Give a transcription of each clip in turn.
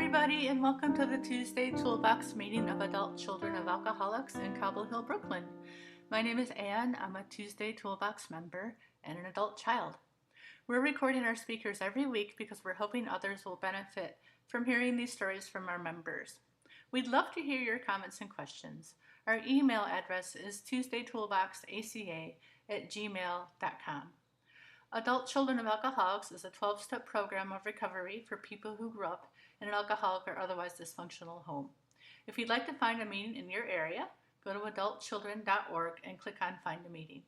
everybody, and welcome to the Tuesday Toolbox meeting of adult children of alcoholics in Cobble Hill, Brooklyn. My name is Anne. I'm a Tuesday Toolbox member and an adult child. We're recording our speakers every week because we're hoping others will benefit from hearing these stories from our members. We'd love to hear your comments and questions. Our email address is tuesdaytoolboxaca@gmail.com. Adult Children of Alcoholics is a 12-step program of recovery for people who grew up in an alcoholic or otherwise dysfunctional home. If you'd like to find a meeting in your area, go to adultchildren.org and click on Find a Meeting.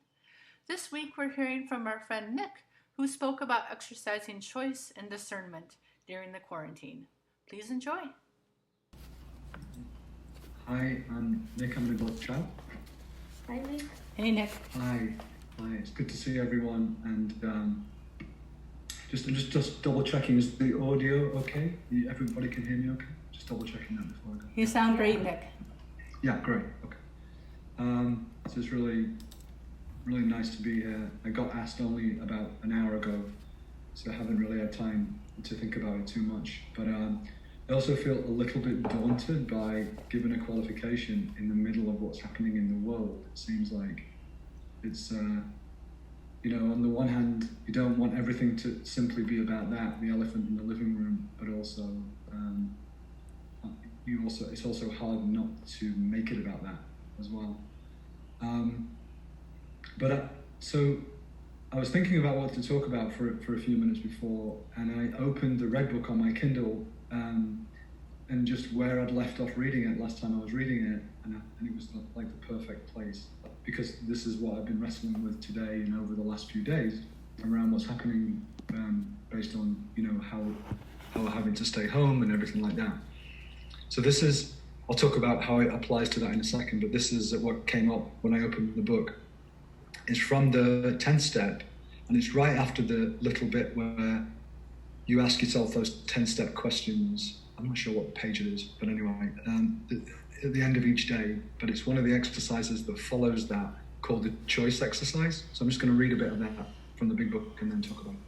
This week we're hearing from our friend Nick, who spoke about exercising choice and discernment during the quarantine. Please enjoy. Hi, I'm Nick. I'm an adult child. Hi, Nick. Hey, Nick. Hi. It's good to see everyone. And just double checking, is the audio okay? Everybody can hear me okay? Just double checking that before I go. You sound great, Nick. Yeah, great. Okay. So it's really nice to be here. I got asked only about an hour ago, so I haven't really had time to think about it too much. But I also feel a little bit daunted by giving a qualification in the middle of what's happening in the world. It seems like it's, on the one hand, you don't want everything to simply be about that, the elephant in the living room, but also, it's also hard not to make it about that as well. So I was thinking about what to talk about for a few minutes before, and I opened the Red Book on my Kindle, and just where I'd left off reading it last time I was reading it, and it was like the perfect place, because this is what I've been wrestling with today and over the last few days around what's happening, based on how we're having to stay home and everything like that. So I'll talk about how it applies to that in a second, but this is what came up when I opened the book. It's from the 10th step, and it's right after the little bit where you ask yourself those 10-step questions. I'm not sure what page it is, but anyway, at the end of each day. But it's one of the exercises that follows that, called the choice exercise. So I'm just going to read a bit of that from the big book and then talk about it.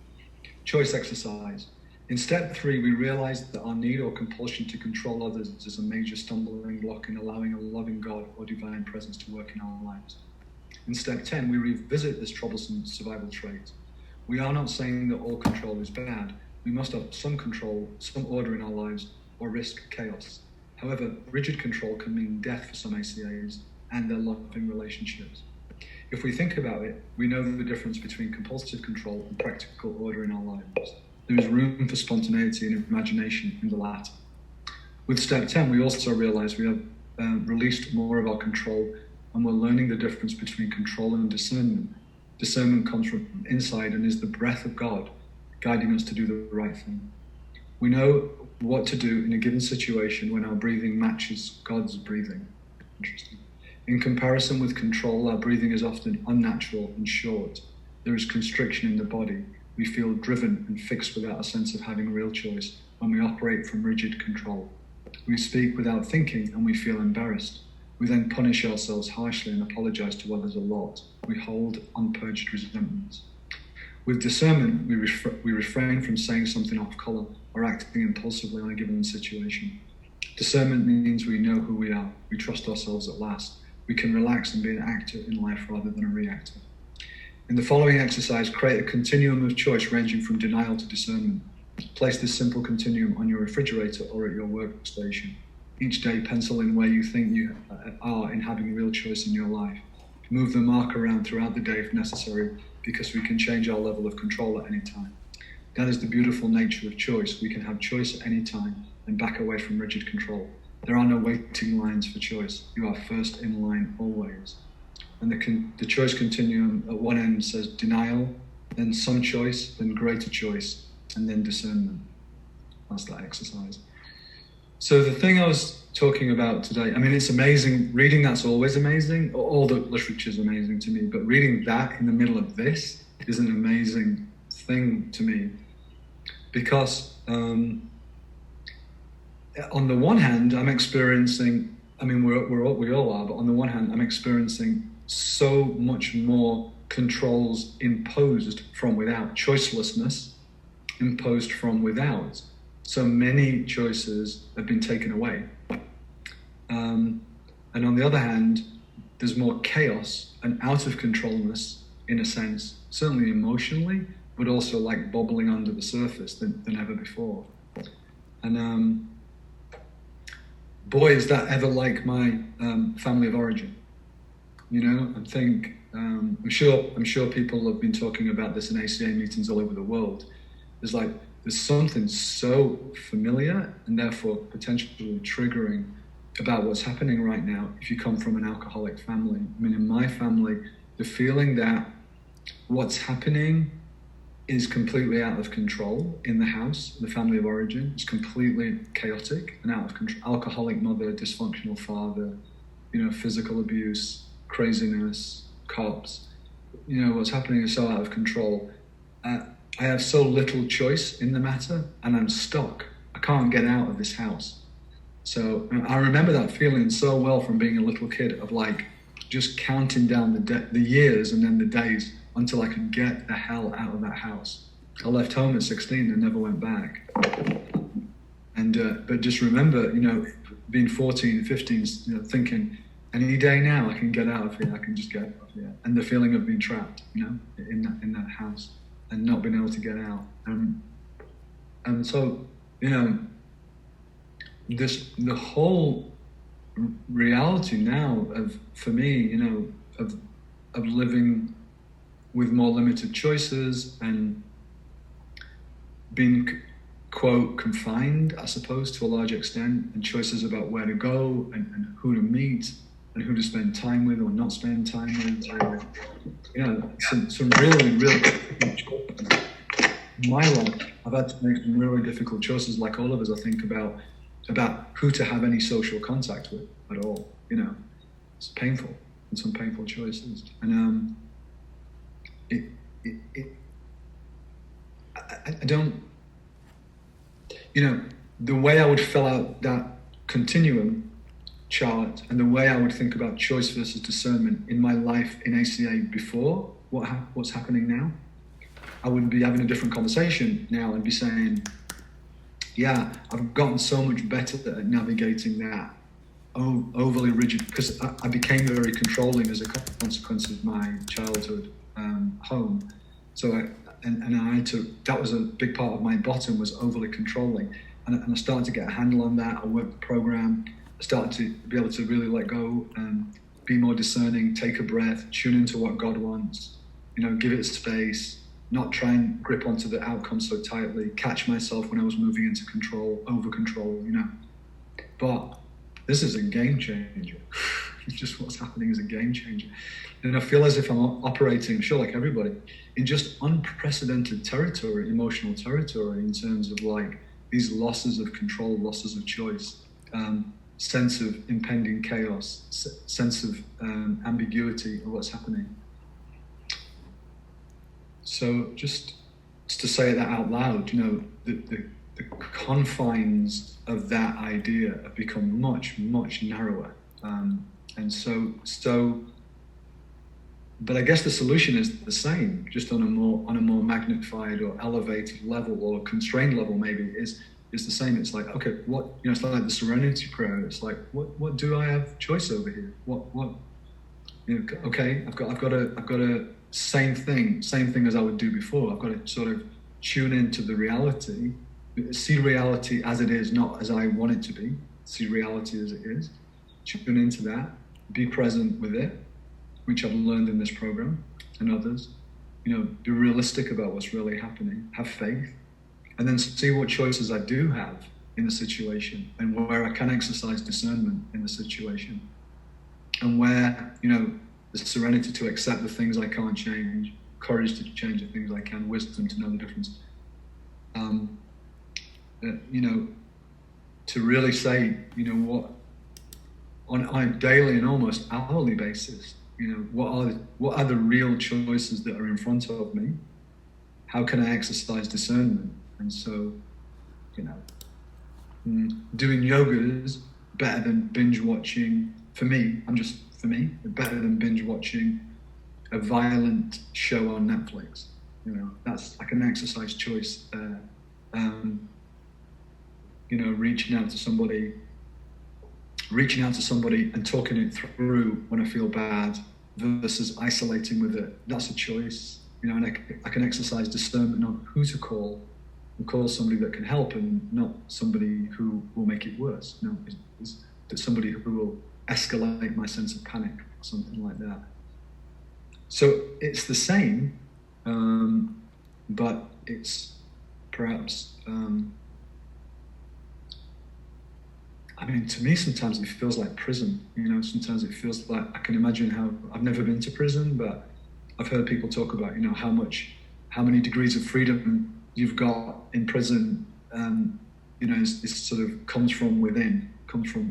Choice exercise. In step 3, we realize that our need or compulsion to control others is a major stumbling block in allowing a loving God or divine presence to work in our lives. In step 10, we revisit this troublesome survival trait. We are not saying that all control is bad. We must have some control, some order in our lives, or risk chaos. However, rigid control can mean death for some ACAs and their loving relationships. If we think about it, we know the difference between compulsive control and practical order in our lives. There is room for spontaneity and imagination in the latter. With step 10, we also realize we have released more of our control, and we're learning the difference between control and discernment. Discernment comes from inside and is the breath of God, guiding us to do the right thing. We know what to do in a given situation when our breathing matches God's breathing. Interesting. In comparison with control, our breathing is often unnatural and short. There is constriction in the body. We feel driven and fixed without a sense of having real choice when we operate from rigid control. We speak without thinking and we feel embarrassed. We then punish ourselves harshly and apologize to others a lot. We hold unpurged resentments. With discernment, we refrain from saying something off color or acting impulsively on a given situation. Discernment means we know who we are. We trust ourselves at last. We can relax and be an actor in life rather than a reactor. In the following exercise, create a continuum of choice ranging from denial to discernment. Place this simple continuum on your refrigerator or at your workstation. Each day, pencil in where you think you are in having real choice in your life. Move the mark around throughout the day if necessary, because we can change our level of control at any time. That is the beautiful nature of choice. We can have choice at any time and back away from rigid control. There are no waiting lines for choice. You are first in line always. And the choice continuum at one end says denial, then some choice, then greater choice, and then discernment. That's that exercise. So the thing I was talking about today, it's amazing. Reading that's always amazing. All the literature is amazing to me, but reading that in the middle of this is an amazing thing to me, because on the one hand, I'm experiencing, we all are, but on the one hand, I'm experiencing so much more controls imposed from without, choicelessness imposed from without. So many choices have been taken away. And on the other hand, there's more chaos and out of controlness, in a sense, certainly emotionally, but also like bubbling under the surface than ever before. And boy, is that ever like my family of origin. You know, I think I'm sure people have been talking about this in ACA meetings all over the world. There's something so familiar and therefore potentially triggering about what's happening right now if you come from an alcoholic family. I mean, in my family, the feeling that what's happening is completely out of control in the house, the family of origin. It's completely chaotic and out of control. Alcoholic mother, dysfunctional father, you know, physical abuse, craziness, cops. You know, what's happening is so out of control. I have so little choice in the matter, and I'm stuck. I can't get out of this house. So I remember that feeling so well from being a little kid, of like just counting down the years and then the days until I could get the hell out of that house. I left home at 16 and never went back. And but just remember, you know, being 14, 15, you know, thinking, any day now I can get out of here. I can just get out of here. And the feeling of being trapped, you know, in that house and not being able to get out. And so, you know, the whole reality now for me, you know, of living with more limited choices and being, quote, confined, I suppose, to a large extent, and choices about where to go and who to meet and who to spend time with or not spend time with. You know, some really, really difficult choices. In my life, I've had to make some really difficult choices, like all of us, I think, about who to have any social contact with at all. You know, it's painful, and some painful choices. And I don't, you know, the way I would fill out that continuum chart and the way I would think about choice versus discernment in my life in ACA before what's happening now, I would be having a different conversation now and be saying, yeah, I've gotten so much better at navigating that overly rigid, because I became very controlling as a consequence of my childhood home. So I had to, that was a big part of my bottom, was overly controlling. And I started to get a handle on that. I worked the program. I started to be able to really let go and be more discerning, take a breath, tune into what God wants, you know, give it space, not try and grip onto the outcome so tightly, catch myself when I was moving into control, over control, you know. But this is a game changer. Just what's happening is a game changer. And I feel as if I'm operating, sure, like everybody, in just unprecedented territory, emotional territory, in terms of like these losses of control, losses of choice, sense of impending chaos, sense of ambiguity of what's happening. So just to say that out loud, you know, the confines of that idea have become much, much narrower. And so, but I guess the solution is the same, just on a more magnified or elevated level, or constrained level maybe, is the same. It's like, okay, what, you know, it's like the serenity prayer. It's like, what do I have choice over here? What, you know, okay, I've got a same thing as I would do before. I've got to sort of tune into the reality, see reality as it is, not as I want it to be. See reality as it is. Tune into that. Be present with it, which I've learned in this program and others. You know, be realistic about what's really happening. Have faith, and then see what choices I do have in the situation, and where I can exercise discernment in the situation, and where, you know, the serenity to accept the things I can't change, courage to change the things I can, wisdom to know the difference. You know, to really say, you know, what on a daily and almost hourly basis, you know, what are the real choices that are in front of me? How can I exercise discernment? And so, you know, doing yoga is better than binge watching. For me, better than binge watching a violent show on Netflix. You know, that's like an exercise choice there. reaching out to somebody and talking it through when I feel bad versus isolating with it. That's a choice, and I can exercise discernment on who to call, and call somebody that can help and not somebody who will make it worse. It's somebody who will escalate my sense of panic or something like that. So it's the same, but it's perhaps, to me, sometimes it feels like prison. Sometimes it feels like, I can imagine how, I've never been to prison, but I've heard people talk about, how many degrees of freedom you've got in prison, is sort of comes from within.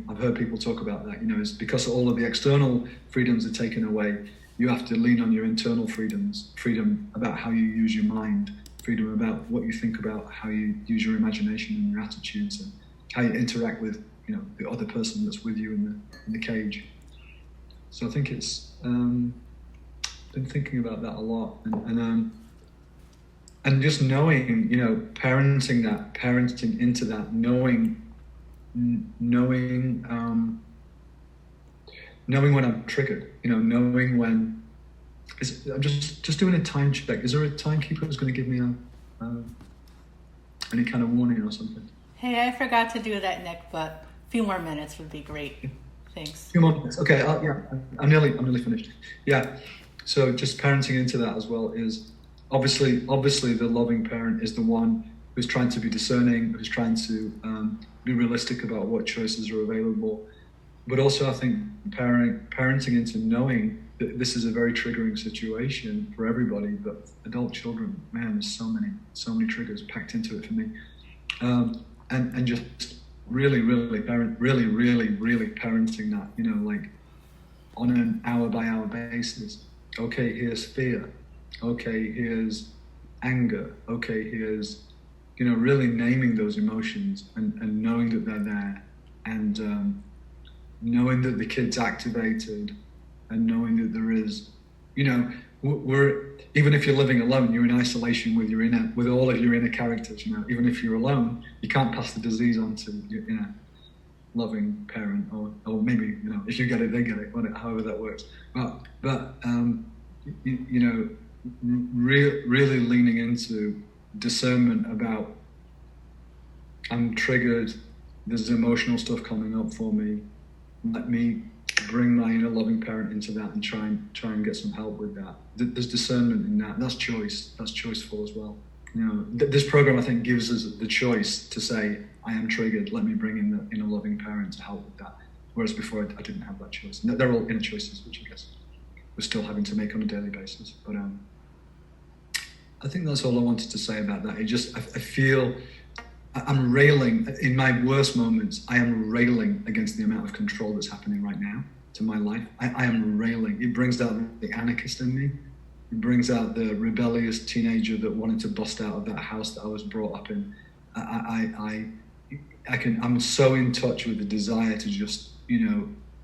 I've heard people talk about that, it's because all of the external freedoms are taken away. You have to lean on your internal freedoms, freedom about how you use your mind, freedom about what you think about, how you use your imagination and your attitudes, and how you interact with, the other person that's with you in the cage. So I think it's been thinking about that a lot, and just knowing, parenting into that, knowing when I'm triggered, knowing when I'm just doing a time check. Is there a timekeeper who's going to give me any kind of warning or something? Hey, I forgot to do that, Nick, but a few more minutes would be great. Thanks. A few more minutes. Okay. I'm nearly finished. Yeah. So just parenting into that as well is obviously the loving parent is the one who's trying to be discerning, who's trying to be realistic about what choices are available. But also I think parenting into knowing that this is a very triggering situation for everybody, but adult children, man, there's so many triggers packed into it for me. And just really parenting that, like on an hour by hour basis. Okay, here's fear. Okay, here's anger. Okay, here's, really naming those emotions and knowing that they're there, and knowing that the kid's activated, and knowing that there is, we're, even if you're living alone, you're in isolation with with all of your inner characters. Even if you're alone, you can't pass the disease on to your loving parent, or maybe, if you get it, they get it, however that works. But really leaning into discernment about, I'm triggered, there's emotional stuff coming up for me. Let me bring my inner loving parent into that and try and get some help with that. There's discernment in that. That's choice. That's choiceful as well. This program, I think, gives us the choice to say, I am triggered. Let me bring in the inner loving parent to help with that. Whereas before, I didn't have that choice. And they're all inner choices, which I guess we're still having to make on a daily basis. But I think that's all I wanted to say about that. I feel I'm railing, in my worst moments, I am railing against the amount of control that's happening right now to my life. I am railing. It brings out the anarchist in me. It brings out the rebellious teenager that wanted to bust out of that house that I was brought up in. I'm so in touch with the desire to just,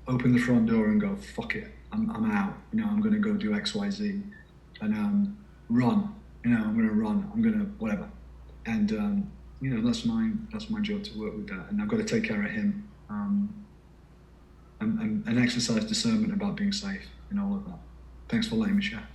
open the front door and go, fuck it, I'm out. I'm going to go do X, Y, Z, and run. I'm going to run. I'm going to whatever. And that's my job to work with that, and I've got to take care of him, and exercise discernment about being safe in all of that. Thanks for letting me share.